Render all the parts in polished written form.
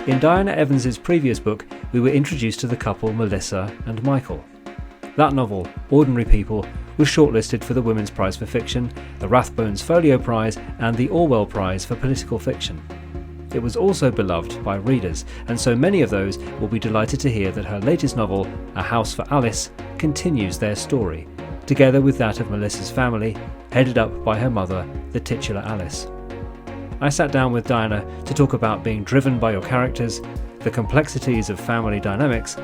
In Diana Evans's previous book, we were introduced to the couple Melissa and Michael. That novel, Ordinary People, was shortlisted for the Women's Prize for Fiction, the Rathbones Folio Prize, and the Orwell Prize for Political Fiction. It was also beloved by readers, and so many of those will be delighted to hear that her latest novel, A House for Alice, continues their story, together with that of Melissa's family, headed up by her mother, the titular Alice. I sat down with Diana to talk about being driven by your characters, the complexities of family dynamics,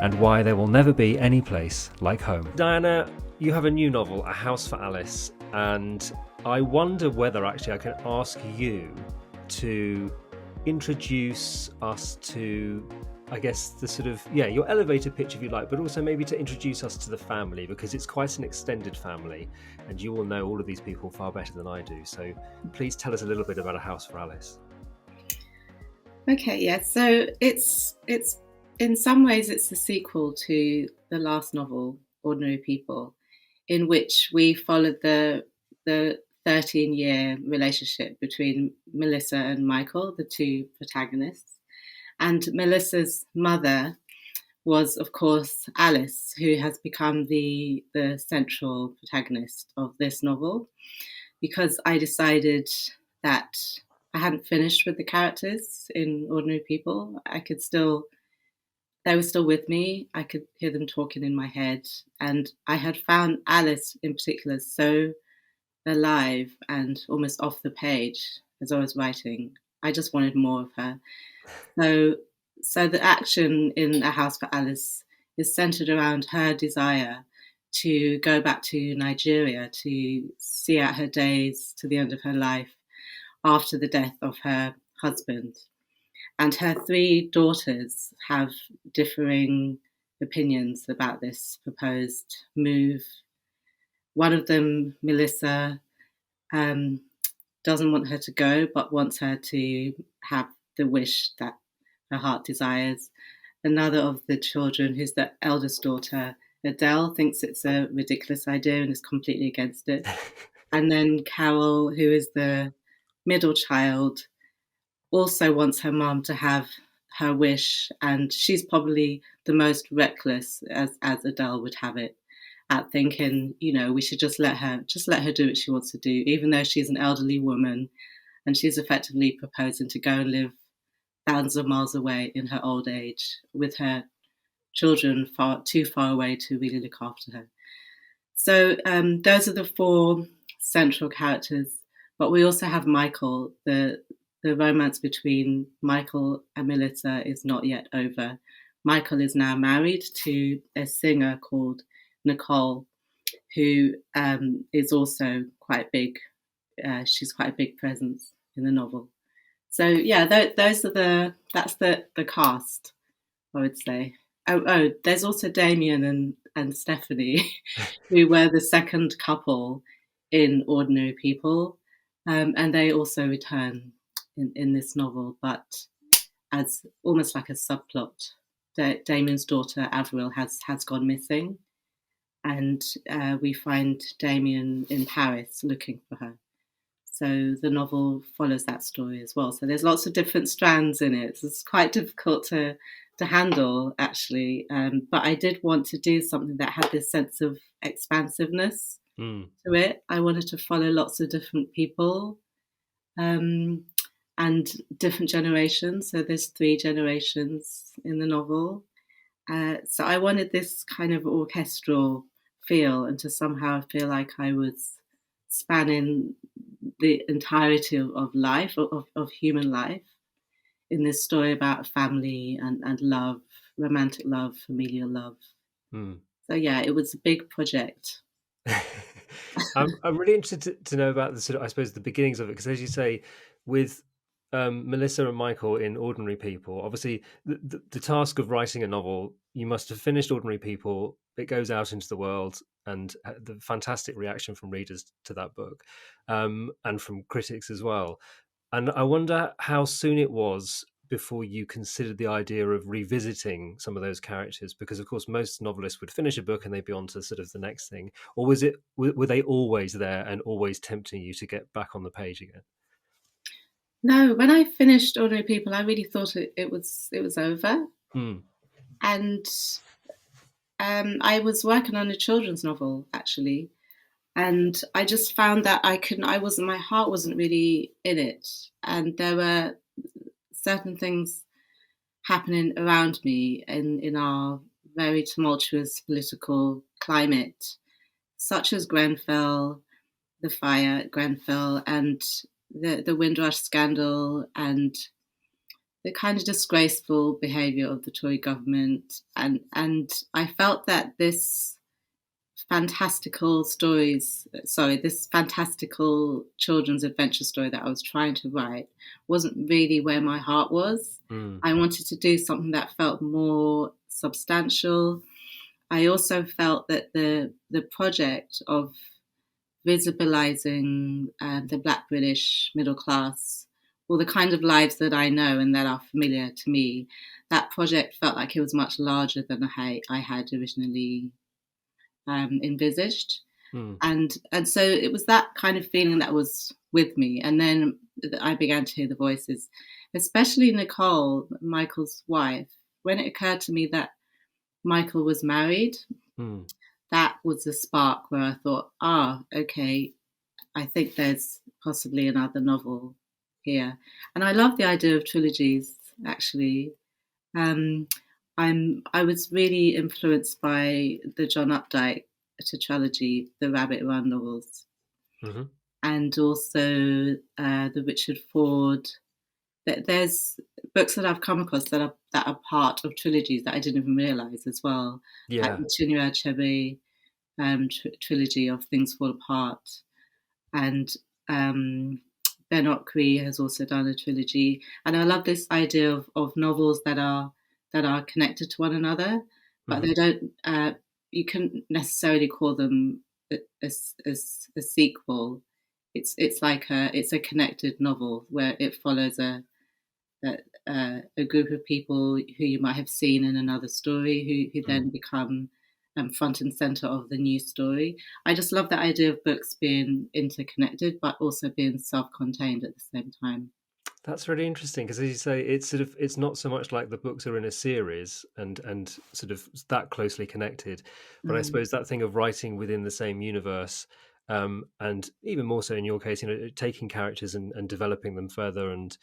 and why there will never be any place like home. Diana, you have a new novel, A House for Alice, and I wonder whether actually I can ask you to introduce us to, I guess, the sort of, your elevator pitch if you like, but also maybe to introduce us to the family, because it's quite an extended family and you will know all of these people far better than I do. So please tell us a little bit about A House for Alice. Okay, yeah. So it's in some ways it's a sequel to the last novel, Ordinary People, in which we followed the 13-year relationship between Melissa and Michael, the two protagonists. And Melissa's mother was, of course, Alice, who has become the central protagonist of this novel, because I decided that I hadn't finished with the characters in Ordinary People. They were still with me. I could hear them talking in my head. And I had found Alice in particular so alive and almost off the page as I was writing. I just wanted more of her. So the action in A House for Alice is centered around her desire to go back to Nigeria to see out her days to the end of her life after the death of her husband. And her three daughters have differing opinions about this proposed move. One of them, Melissa, doesn't want her to go, but wants her to have the wish that her heart desires. Another of the children, who's the eldest daughter, Adele, thinks it's a ridiculous idea and is completely against it. And then Carol, who is the middle child, also wants her mum to have her wish, and she's probably the most reckless, as Adele would have it, at thinking, we should just let her do what she wants to do, even though she's an elderly woman and she's effectively proposing to go and live thousands of miles away in her old age with her children too far away to really look after her. So those are the four central characters. But we also have Michael. The romance between Michael and Melissa is not yet over. Michael is now married to a singer called Nicole, who is also quite big. She's quite a big presence in the novel. So that's the cast, I would say. Oh, there's also Damien and Stephanie, who were the second couple in Ordinary People, and they also return in this novel, but as almost like a subplot. Damien's daughter Avril has gone missing, and we find Damien in Paris looking for her. So the novel follows that story as well. So there's lots of different strands in it. So it's quite difficult to handle, actually. But I did want to do something that had this sense of expansiveness to it. I wanted to follow lots of different people and different generations. So there's 3 generations in the novel. So I wanted this kind of orchestral feel, and to somehow feel like I was spanning the entirety of life, of human life, in this story about family and love, romantic love, familial love. So it was a big project. I'm really interested to know about the sort of, I suppose, the beginnings of it, because as you say, with Melissa and Michael in Ordinary People, obviously the task of writing a novel, you must have finished Ordinary People, it goes out into the world, and the fantastic reaction from readers to that book, and from critics as well. And I wonder how soon it was before you considered the idea of revisiting some of those characters, because of course most novelists would finish a book and they'd be on to sort of the next thing, or were they always there and always tempting you to get back on the page again? No, when I finished Ordinary People, I really thought it was over, Hmm. and I was working on a children's novel actually, and I just found that I wasn't, my heart wasn't really in it, and there were certain things happening around me in our very tumultuous political climate, such as Grenfell, the fire at Grenfell, and the Windrush scandal, and the kind of disgraceful behaviour of the Tory government, and I felt that this fantastical children's adventure story that I was trying to write wasn't really where my heart was. Hmm. I wanted to do something that felt more substantial. I also felt that the project of visibilizing the Black British middle class, or the kind of lives that I know and that are familiar to me, that project felt like it was much larger than I had originally envisaged. Hmm. And so it was that kind of feeling that was with me. And then I began to hear the voices, especially Nicole, Michael's wife. When it occurred to me that Michael was married, Hmm. that was the spark where I thought, okay, I think there's possibly another novel here. And I love the idea of trilogies, actually. Um, I was really influenced by the John Updike tetralogy, the Rabbit Run novels, Hmm. and also the Richard Ford. There's books that I've come across that are part of trilogies that I didn't even realize as well, like Yeah. the Chinua Achebe trilogy of Things Fall Apart, and um, Ben Okri has also done a trilogy. And I love this idea of novels that are connected to one another, but Hmm. they don't. You couldn't necessarily call them a sequel. It's like it's a connected novel where it follows a group of people who you might have seen in another story who Hmm. then become front and center of the new story. I just love the idea of books being interconnected but also being self-contained at the same time. That's really interesting because, as you say, it's not so much like the books are in a series and sort of that closely connected, but I Mm. suppose that thing of writing within the same universe, and even more so in your case, taking characters and developing them further and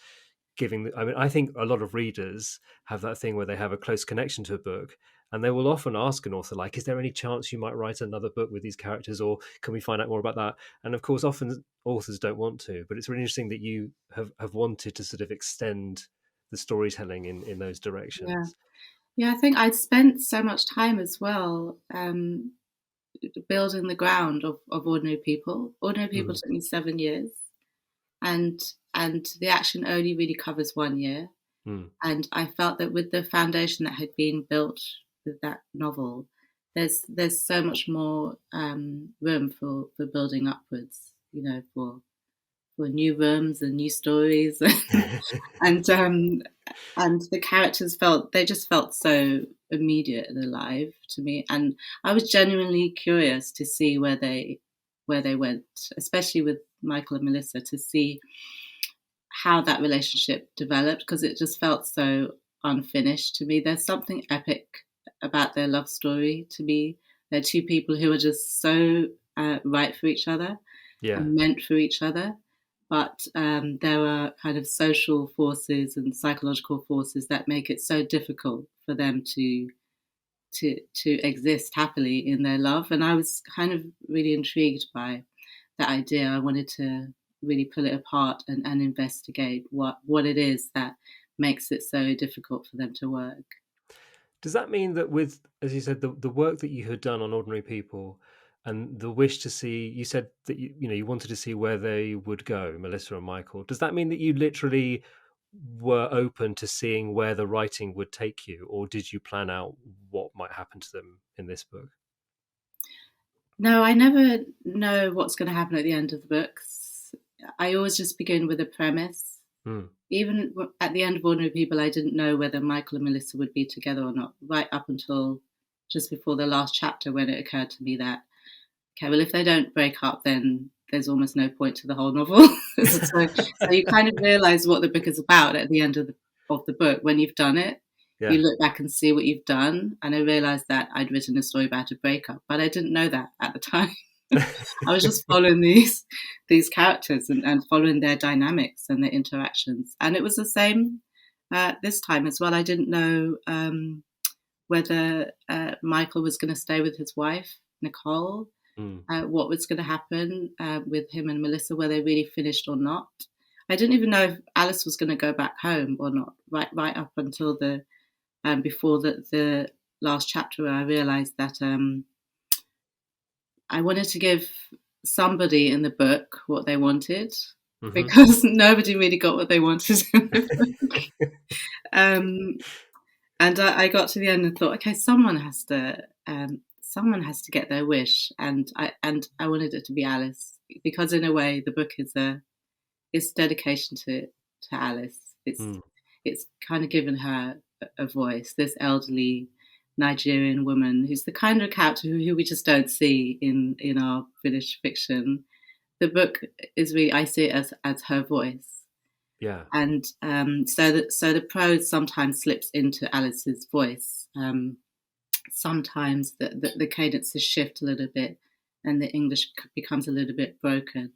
I mean, I think a lot of readers have that thing where they have a close connection to a book, and they will often ask an author, like, "Is there any chance you might write another book with these characters, or can we find out more about that?" And of course, often authors don't want to, but it's really interesting that you have wanted to sort of extend the storytelling in those Yeah. directions. Yeah, I think I'd spent so much time as well building the ground of Ordinary People. Ordinary People Mm, took me 7 years, and the action only really covers 1 year. mm, And I felt that with the foundation that had been built with that novel, there's so much more room for building upwards. For new rooms and new stories, and the characters felt so immediate and alive to me, and I was genuinely curious to see where they went, especially with Michael and Melissa, to see how that relationship developed because it just felt so unfinished to me. There's something epic about their love story to me. They're two people who are just so right for each other yeah. and meant for each other. But there are kind of social forces and psychological forces that make it so difficult for them to exist happily in their love. And I was kind of really intrigued by that idea. I wanted to really pull it apart and investigate what it is that makes it so difficult for them to work. Does that mean that with, as you said, the work that you had done on Ordinary People and the wish to see, you said that you wanted to see where they would go, Melissa and Michael. Does that mean that you literally were open to seeing where the writing would take you, or did you plan out what might happen to them in this book? No, I never know what's going to happen at the end of the books. I always just begin with a premise. Mm, Even at the end of Ordinary People, I didn't know whether Michael and Melissa would be together or not, right up until just before the last chapter when it occurred to me that, okay, well, if they don't break up, then there's almost no point to the whole novel. So you kind of realise what the book is about at the end of the book when you've done it. Yeah. You look back and see what you've done. And I realised that I'd written a story about a breakup, but I didn't know that at the time. I was just following these characters and following their dynamics and their interactions. And it was the same this time as well. I didn't know whether Michael was going to stay with his wife, Nicole, what was going to happen with him and Melissa, whether they really finished or not. I didn't even know if Alice was going to go back home or not, right up until before the last chapter, where I realised that I wanted to give somebody in the book what they wanted, because nobody really got what they wanted in the book. And I got to the end and thought, okay, someone has to get their wish, and I wanted it to be Alice, because in a way the book is it's dedication to Alice. It's kind of given her a voice, this elderly Nigerian woman who's the kind of character who we just don't see in our British fiction. The book is really, I see it as her voice. Yeah. And so the prose sometimes slips into Alice's voice. Sometimes the cadences shift a little bit, and the English becomes a little bit broken.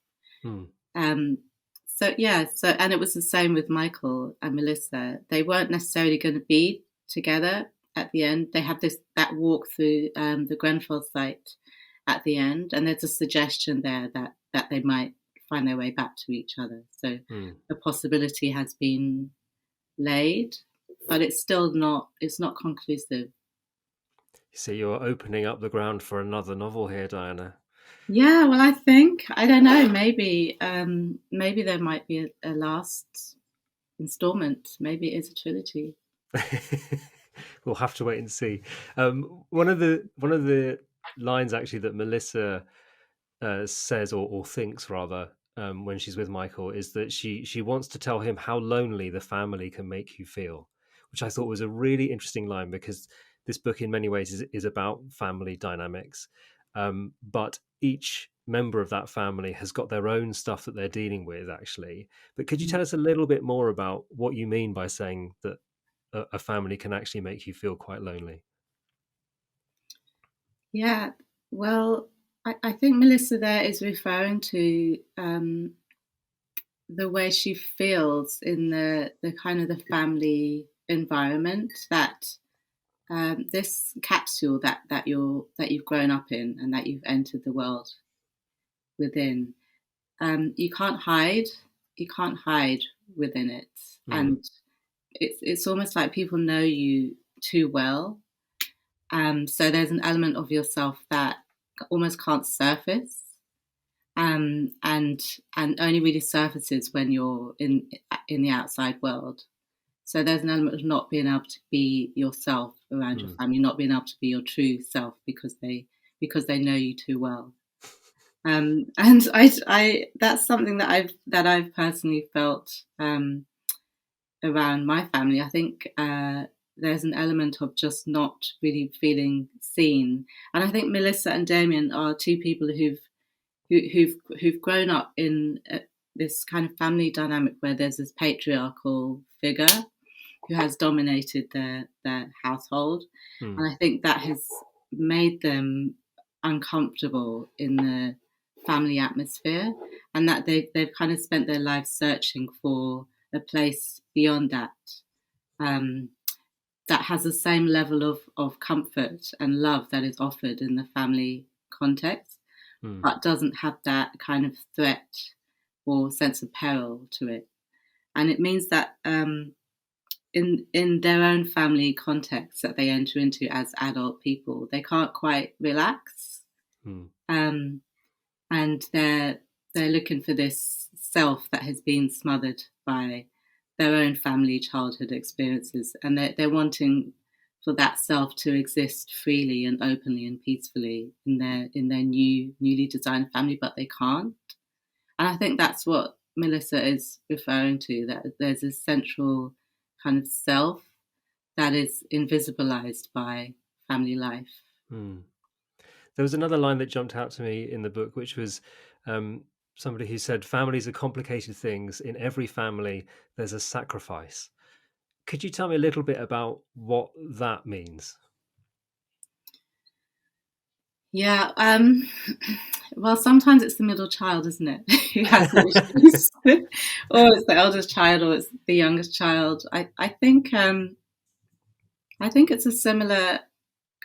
So and it was the same with Michael and Melissa. They weren't necessarily going to be together at the end. They have that walk through the Grenfell site at the end, and there's a suggestion there that they might find their way back to each other. So the possibility has been laid, but it's not conclusive. You see, you're opening up the ground for another novel here, Diana. Yeah, well, I don't know, maybe there might be a last installment. Maybe it is a trilogy. We'll have to wait and see. One of the lines actually that Melissa says or thinks rather when she's with Michael is that she wants to tell him how lonely the family can make you feel, which I thought was a really interesting line, because this book in many ways is about family dynamics, but each member of that family has got their own stuff that they're dealing with, actually. But could you tell us a little bit more about what you mean by saying that a family can actually make you feel quite lonely? Yeah, well, I think Melissa there is referring to the way she feels in the kind of the family environment, that this capsule that you've grown up in and that you've entered the world within, you can't hide within it. And it's almost like people know you too well. So there's an element of yourself that almost can't surface, and only really surfaces when you're in the outside world. So there's an element of not being able to be yourself around your family, not being able to be your true self, because they know you too well. And I that's something that I've personally felt around my family. I think there's an element of just not really feeling seen, and I think Melissa and Damien are two people who've grown up in this kind of family dynamic where there's this patriarchal figure who has dominated their household, and I think that has made them uncomfortable in the family atmosphere, and that they've kind of spent their lives searching for a place beyond that, that has the same level of comfort and love that is offered in the family context, but doesn't have that kind of threat or sense of peril to it. And it means that in their own family context that they enter into as adult people, they can't quite relax, and they're looking for this self that has been smothered by their own family childhood experiences, and they're wanting for that self to exist freely and openly and peacefully in their newly designed family, but they can't. And I think that's what Melissa is referring to, that there's a central kind of self that is invisibilized by family life. There was another line that jumped out to me in the book, which was somebody who said families are complicated things. In every family, there's a sacrifice. Could you tell me a little bit about what that means? Yeah. Well, sometimes it's the middle child, isn't it, who has the issues, or it's the eldest child, or it's the youngest child. I think it's a similar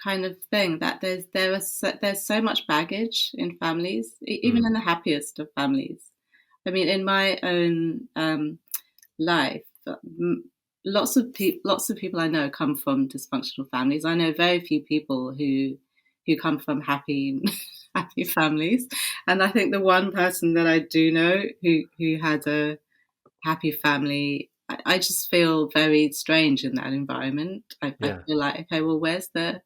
kind of thing that there's so much baggage in families, even Mm, in the happiest of families. I mean, in my own life, lots of people I know come from dysfunctional families. I know very few people who come from happy happy families, and I think the one person that I do know who had a happy family, I just feel very strange in that environment. I yeah, feel like, okay, well, where's the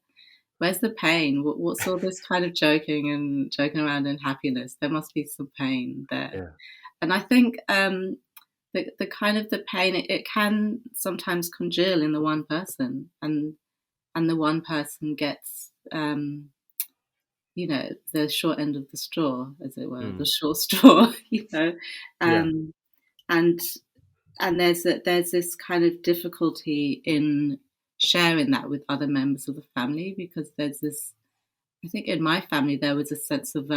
pain? What's all this kind of joking around and happiness? There must be some pain there. yeah, And I think the kind of the pain, it can sometimes congeal in the one person, and the one person gets the short end of the straw, as it were, the mm, short straw, yeah, um, and there's this kind of difficulty in sharing that with other members of the family, because there's this. I think in my family there was a sense of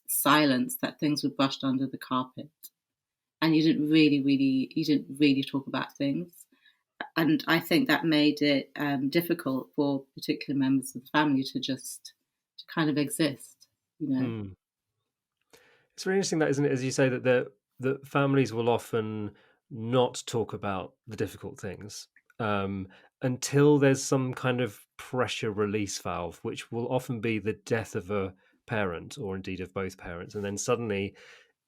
silence, that things were brushed under the carpet, and you didn't really talk about things. And I think that made it difficult for particular members of the family to kind of exist, you know. mm. It's really interesting that, isn't it? As you say, that families will often not talk about the difficult things um, until there's some kind of pressure release valve, which will often be the death of a parent or indeed of both parents, and then suddenly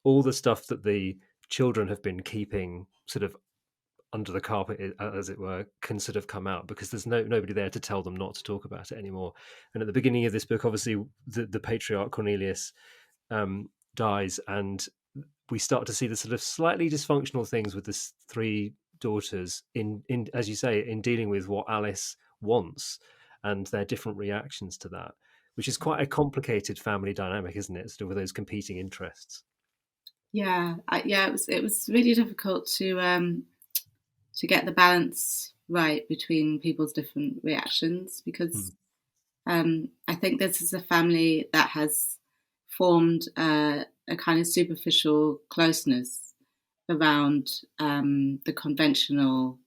all the stuff that the children have been keeping sort of under the carpet, as it were, can sort of come out because there's nobody there to tell them not to talk about it anymore. And at the beginning of this book, obviously, the patriarch Cornelius dies, and we start to see the sort of slightly dysfunctional things with the three daughters in as you say, in dealing with what Alice wants and their different reactions to that, which is quite a complicated family dynamic, isn't it? Sort of with those competing interests. Yeah, it was really difficult to get the balance right between people's different reactions, Mm, because I think this is a family that has formed a kind of superficial closeness around the conventional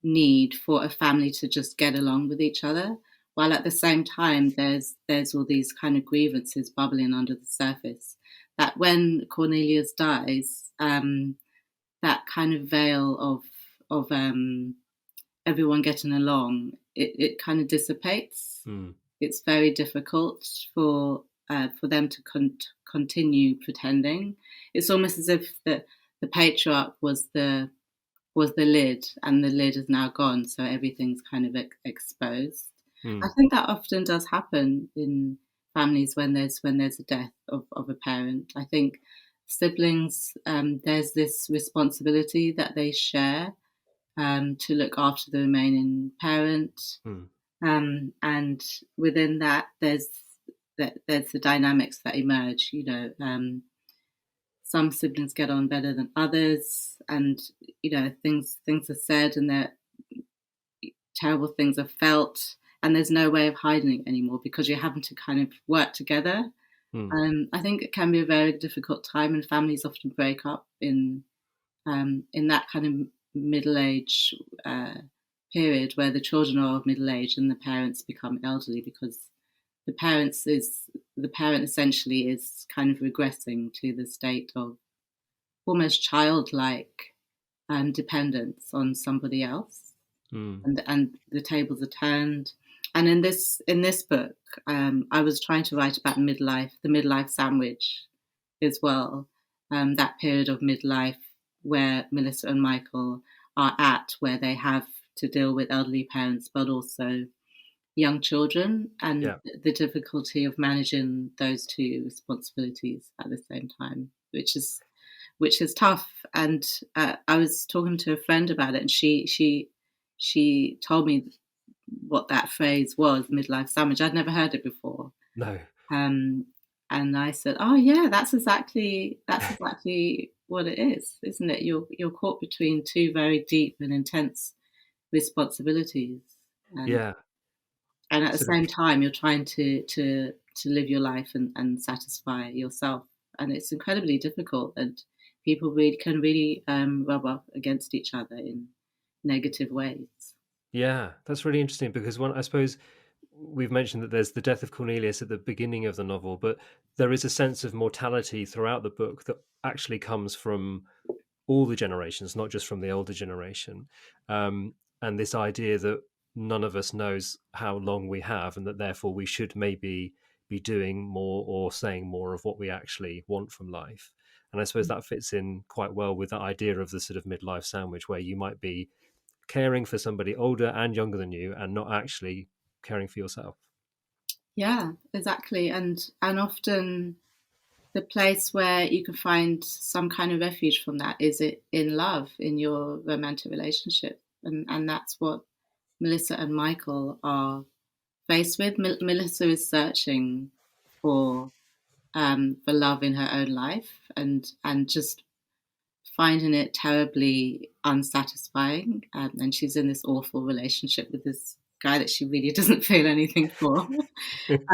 need for a family to just get along with each other, while at the same time there's all these kind of grievances bubbling under the surface. That when Cornelius dies, that kind of veil of everyone getting along, it kind of dissipates. mm, It's very difficult for them to continue pretending. It's almost as if the patriarch was the lid, and the lid is now gone, so everything's kind of exposed. I mm, think that often does happen in families when there's a death of a parent. I think siblings, there's this responsibility that they share to look after the remaining parent, mm, and within that there's the dynamics that emerge. Some siblings get on better than others, and things are said, and that terrible things are felt, and there's no way of hiding it anymore because you're having to kind of work together. mm. I think it can be a very difficult time, and families often break up in that kind of middle age period where the children are of middle age and the parents become elderly, because the parent essentially is kind of regressing to the state of almost childlike dependence on somebody else, Mm. and the tables are turned. And in this book, I was trying to write about the midlife sandwich as well, that period of midlife where Melissa and Michael are at, where they have to deal with elderly parents, but also young children, and Yeah. the difficulty of managing those two responsibilities at the same time, which is tough. And I was talking to a friend about it, and she told me what that phrase was, midlife sandwich. I'd never heard it before. No. Um, And I said, "Oh yeah, that's exactly what it is, isn't it? You're caught between two very deep and intense responsibilities, and Yeah. and at the Sort of. same time, you're trying to live your life and satisfy yourself, and it's incredibly difficult. And people really can really rub up against each other in negative ways. Yeah, that's really interesting because I suppose we've mentioned that there's the death of Cornelius at the beginning of the novel, but there is a sense of mortality throughout the book that actually comes from all the generations, not just from the older generation. And this idea that none of us knows how long we have, and that therefore we should maybe be doing more or saying more of what we actually want from life. And I suppose that fits in quite well with that idea of the sort of midlife sandwich, where you might be caring for somebody older and younger than you and not actually caring for yourself. Yeah, exactly. And often the place where you can find some kind of refuge from that is it in love, in your romantic relationship. And that's what Melissa and Michael are faced with. Melissa is searching for for love in her own life, and just finding it terribly unsatisfying. And she's in this awful relationship with this guy that she really doesn't feel anything for.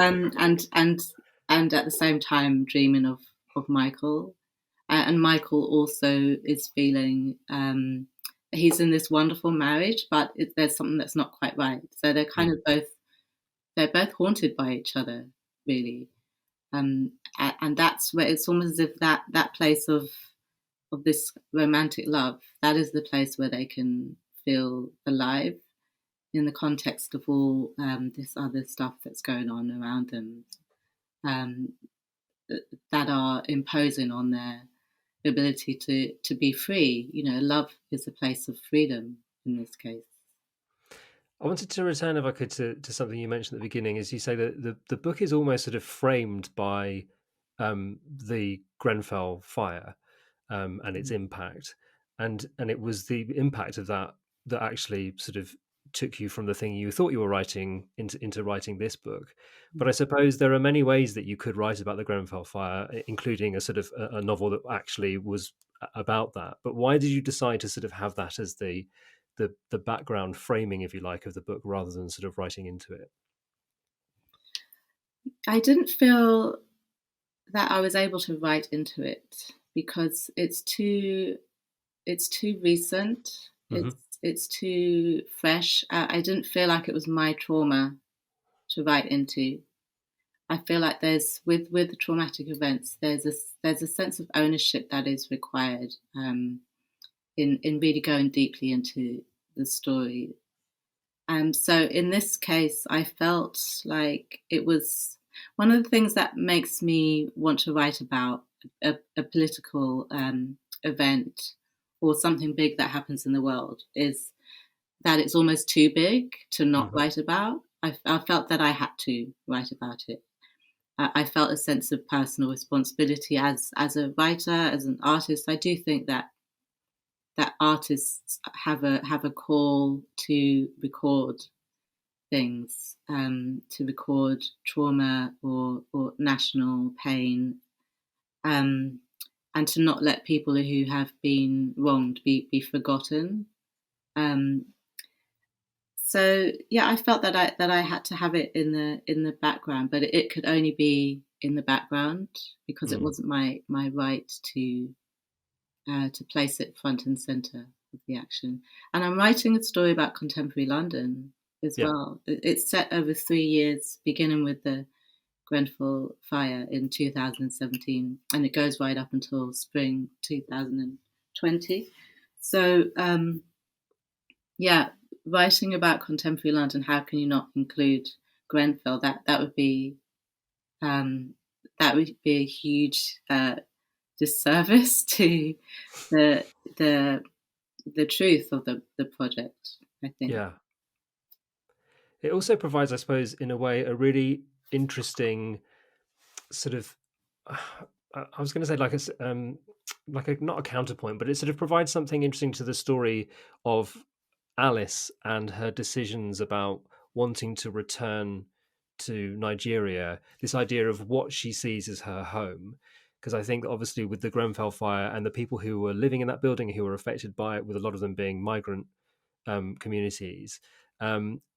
um, and and and at the same time dreaming of Michael. And Michael also is feeling he's in this wonderful marriage, but there's something that's not quite right. So they're both haunted by each other, really. And that's where it's almost as if that place of this romantic love, that is the place where they can feel alive in the context of all this other stuff that's going on around them, um, that are imposing on their ability to be free. You know, love is a place of freedom in this case. I wanted to return, if I could, to something you mentioned at the beginning, as you say that the book is almost sort of framed by the Grenfell fire and its impact, and it was the impact of that that actually sort of took you from the thing you thought you were writing into writing this book. But I suppose there are many ways that you could write about the Grenfell fire, including a sort of a novel that actually was about that. But why did you decide to sort of have that as the background framing, if you like, of the book rather than sort of writing into it? I didn't feel that I was able to write into it because it's too recent. Hmm. It's too fresh. I didn't feel like it was my trauma to write into. I feel like there's with the traumatic events, there's a sense of ownership that is required in really going deeply into the story. So in this case, I felt like it was one of the things that makes me want to write about a political event or something big that happens in the world is that it's almost too big to not Hmm. write about. I felt that I had to write about it. I felt a sense of personal responsibility as a writer, as an artist. I do think that artists have a call to record things, to record trauma or national pain, um, and to not let people who have been wronged be forgotten. Um, so yeah, I felt that I had to have it in the background, but it could only be in the background because it Mm. wasn't my right to place it front and center of the action. And I'm writing a story about contemporary London as Yeah. well. It's set over 3 years, beginning with the Grenfell fire in 2017, and it goes right up until spring 2020. So, yeah, writing about contemporary London, how can you not include Grenfell? Um, that would be a huge disservice to the the the truth of the project, I think. Yeah. It also provides, I suppose, in a way, a really interesting sort of. I was going to say like a not a counterpoint, but it sort of provides something interesting to the story of Alice and her decisions about wanting to return to Nigeria, this idea of what she sees as her home. Because I think obviously with the Grenfell fire and the people who were living in that building who were affected by it, with a lot of them being migrant communities,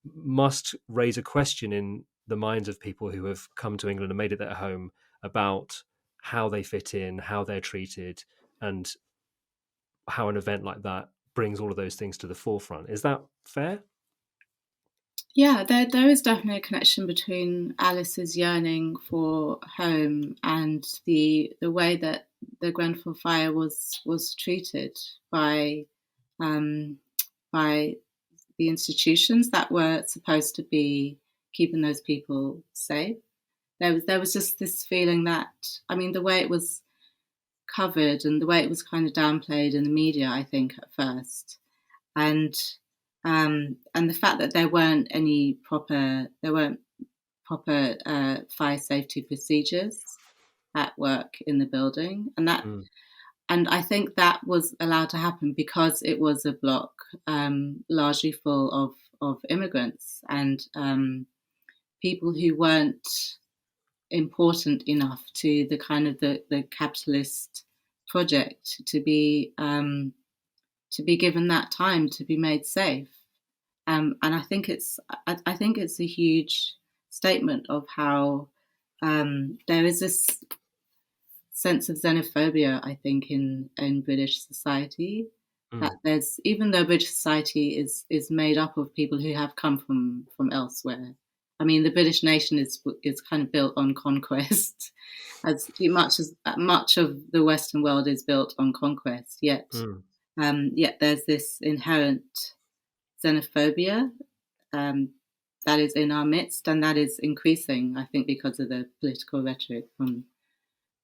must raise a question in the minds of people who have come to England and made it their home about how they fit in, how they're treated, and how an event like that brings all of those things to the forefront. Is that fair? Yeah, there is definitely a connection between Alice's yearning for home and the way that the Grenfell fire was treated by um, by the institutions that were supposed to be keeping those people safe. There was just this feeling that, I mean, the way it was covered and the way it was kind of downplayed in the media, I think at first, and and the fact that there weren't proper fire safety procedures at work in the building, Mm, and I think that was allowed to happen because it was a block largely full of immigrants and people who weren't important enough to the kind of the capitalist project to be given that time to be made safe. And I think it's a huge statement of how there is this sense of xenophobia, I think, in British society. That mm, there's, even though British society is made up of people who have come from elsewhere. I mean, the British nation is kind of built on conquest, as much of the Western world is built on conquest. mm, Yet there's this inherent xenophobia um, that is in our midst, and that is increasing, I think, because of the political rhetoric from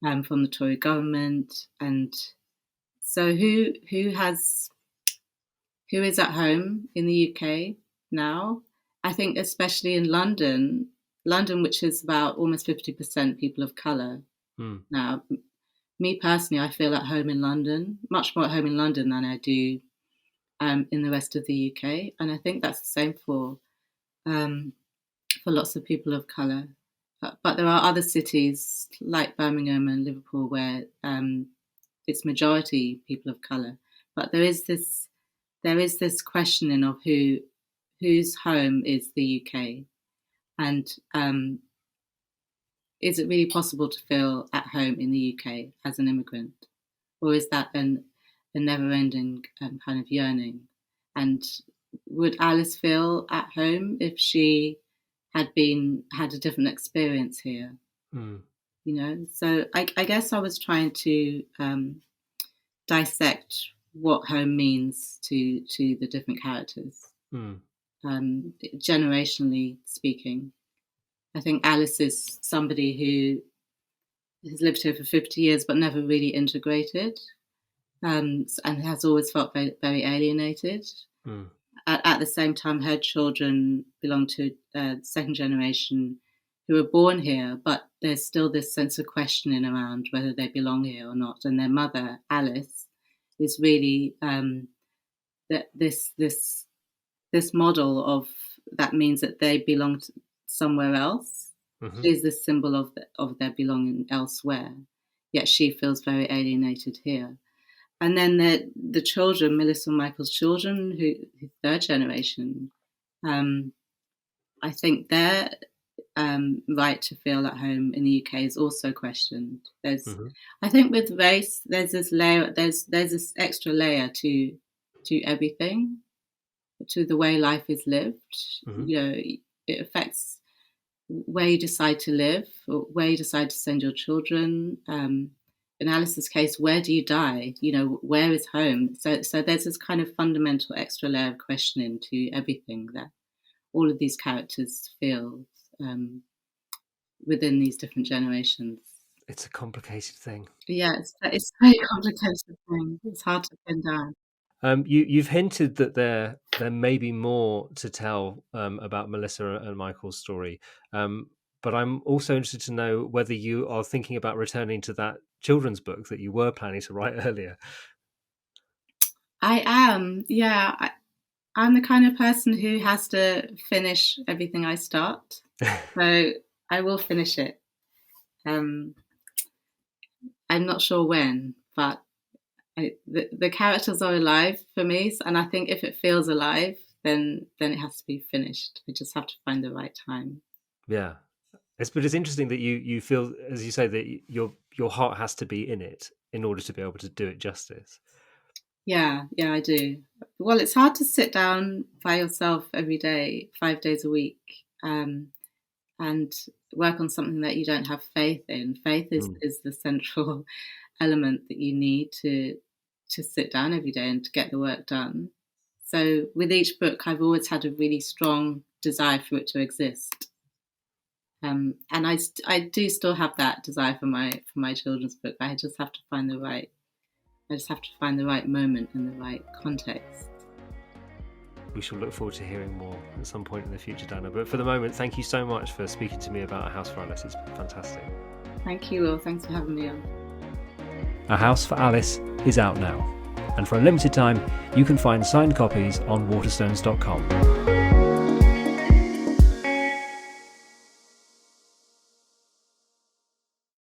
the Tory government. And so, who is at home in the UK now? I think, especially in London, which is about almost 50% people of colour mm, now. Me personally, I feel at home in London, much more at home in London than I do in the rest of the UK, and I think that's the same um, for lots of people of colour. But there are other cities like Birmingham and Liverpool where it's majority people of colour. But there is this questioning of whose home is the UK, and is it really possible to feel at home in the UK as an immigrant, or is that a never-ending kind of yearning? And would Alice feel at home if she had a different experience here? mm, You know, so I guess I was trying to dissect what home means to the different characters, mm, generationally speaking. I think Alice is somebody who has lived here for 50 years but never really integrated, and has always felt very, very alienated. mm, At the same time, her children belong to second generation who were born here, but there's still this sense of questioning around whether they belong here or not. And their mother, Alice, is really that this model of that means that they belong to somewhere else. mhm, She is the symbol of their belonging elsewhere, yet she feels very alienated here. And then the children, Melissa and Michael's children, who third generation, um, I think their right to feel at home in the UK is also questioned. mhm, I think with race, there's this layer, there's this extra layer to everything, to the way life is lived. mhm. You know, it affects where you decide to live, or where you decide to send your children. In Alice's case, where do you die? You know, where is home? So there's this kind of fundamental extra layer of questioning to everything that all of these characters feel within these different generations. It's a complicated thing. Yeah, it's a very complicated thing. It's hard to pin down. You've hinted that there may be more to tell about Melissa and Michael's story, but I'm also interested to know whether you are thinking about returning to that children's book that you were planning to write earlier. I am, yeah. I'm the kind of person who has to finish everything I start. So I will finish it. I'm not sure when, but the characters are alive for me, and I think if it feels alive, then it has to be finished. We just have to find the right time. Yeah, but it's interesting that you feel, as you say, that your heart has to be in it in order to be able to do it justice. Yeah, I do. Well, it's hard to sit down by yourself every day, 5 days a week, and work on something that you don't have faith in. Faith is the central element that you need to sit down every day and to get the work done. So with each book, I've always had a really strong desire for it to exist. And I do still have that desire for my children's book. I just have to find the right moment and the right context. We shall look forward to hearing more at some point in the future, Dana. But for the moment, thank you so much for speaking to me about A House for Alice. It's been fantastic. Thank you, Will. Thanks for having me on. A House for Alice is out now, and for a limited time, you can find signed copies on Waterstones.com.